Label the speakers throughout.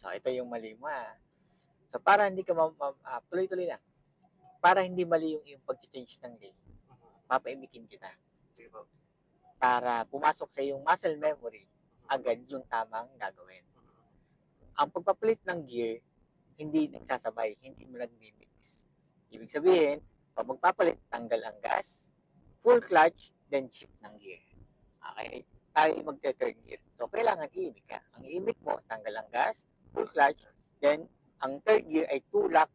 Speaker 1: So, ito yung mali mo, So, para hindi ka tuloy-tuloy lang. Para hindi mali yung pag-change ng lane, papaimikin kita.
Speaker 2: Sige po.
Speaker 1: Para pumasok sa yung muscle memory, agad yung tamang gagawin. Ang pagpapalit ng gear, hindi nagsasabay, hindi mo nag-mimix. Ibig sabihin, pag magpapalit, tanggal ang gas, full clutch, then shift ng gear. Okay? Tayo magte-third gear. So, kailangan iimik ka. Ang iimik mo, tanggal ang gas, full clutch, then ang third gear ay tulak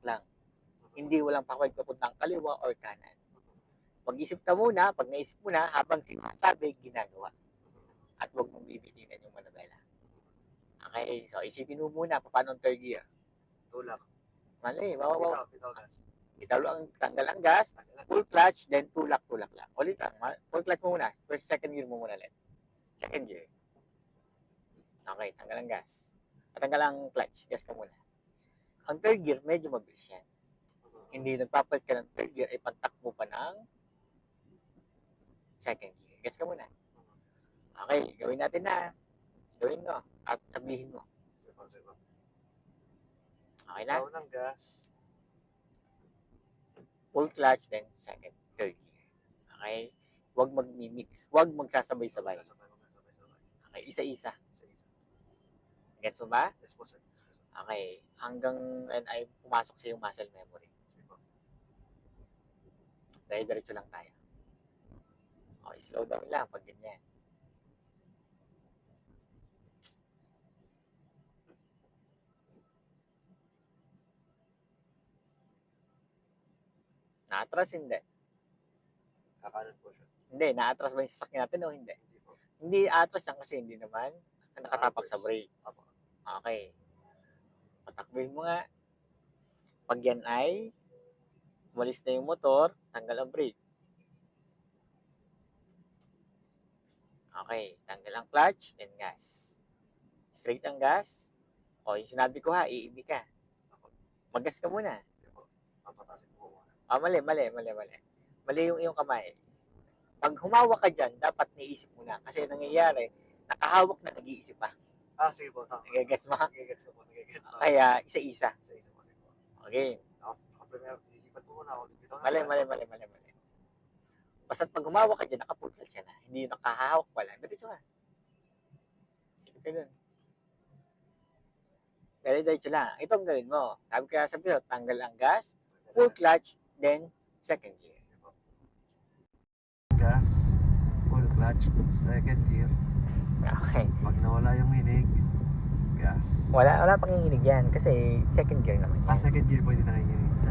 Speaker 1: lang. Hindi walang pakawag papuntang kaliwa or kanan. Mag-isip ka muna, pag naisip mo na, habang sinasabi, ginagawa. At huwag mong bibitinan yung manabela. Okay, so isipin mo muna, paano ang third gear?
Speaker 2: Tulak.
Speaker 1: Mali,
Speaker 2: Bitaw gas.
Speaker 1: Bitaw lang, tanggal ang gas, full clutch, then tulak lang. Ulit lang, full clutch mo muna. First, second gear mo muna ulit. Second gear. Okay, tanggal ang gas. Tanggal ang clutch, gas ka muna. Ang third gear, medyo mabilis yan. Hindi nagpapalit ka ng third gear, ay pantakbo pa ng second gear. Gas ka muna. Okay, gawin natin na. Gawin mo at sabihin mo. Okay na?
Speaker 2: Bitaw ng gas.
Speaker 1: Full clutch, then second, third gear. Okay? Huwag mag-mimix. Huwag magsasabay-sabay. Okay, isa-isa. Gets mo ba?
Speaker 2: Yes po, sir.
Speaker 1: Okay. Hanggang ay pumasok sa yung muscle memory. Diretso lang tayo. Okay, slow down lang pag ganyan. Na-atras, hindi.
Speaker 2: Kakanan po siya.
Speaker 1: Hindi, na-atras ba yung sasakyan natin o hindi?
Speaker 2: Hindi po.
Speaker 1: Hindi atras yan kasi hindi naman nakatapak sa brake.
Speaker 2: Apo.
Speaker 1: Okay. Patakbuhin mo nga. Pag yan ay umalis na yung motor, tanggal ang brake. Okay, tanggal ang clutch, then gas. Straight ang gas. O, yung sinabi ko iibi ka. Maggas ka muna.
Speaker 2: Papatasin po muna.
Speaker 1: Mali. Mali yung iyong kamay. Pag humawak ka dyan, dapat niisip mo na. Kasi nangyayari, nakahawak na nag-iisip pa.
Speaker 2: Sige po.
Speaker 1: Nagigets mo?
Speaker 2: Nagigets ko po.
Speaker 1: Kaya, isa-isa.
Speaker 2: Isa-isa po.
Speaker 1: Okay.
Speaker 2: Ako primero, sisipat po muna ako.
Speaker 1: Mali. Basta pag humawak ka dyan, nakapulkal siya na. Hindi yung nakahawak pa lang. Diretso ka. Ito ka dun. Diretso lang. Ito ang gawin mo. Sabi ko, tanggal ang gas, full clutch, then second gear.
Speaker 2: Gas, full clutch, second gear.
Speaker 1: Okay.
Speaker 2: Pag nawala yung hinig, gas.
Speaker 1: Wala pang hihinig yan kasi second gear naman yan.
Speaker 2: Second gear pwede na hinig.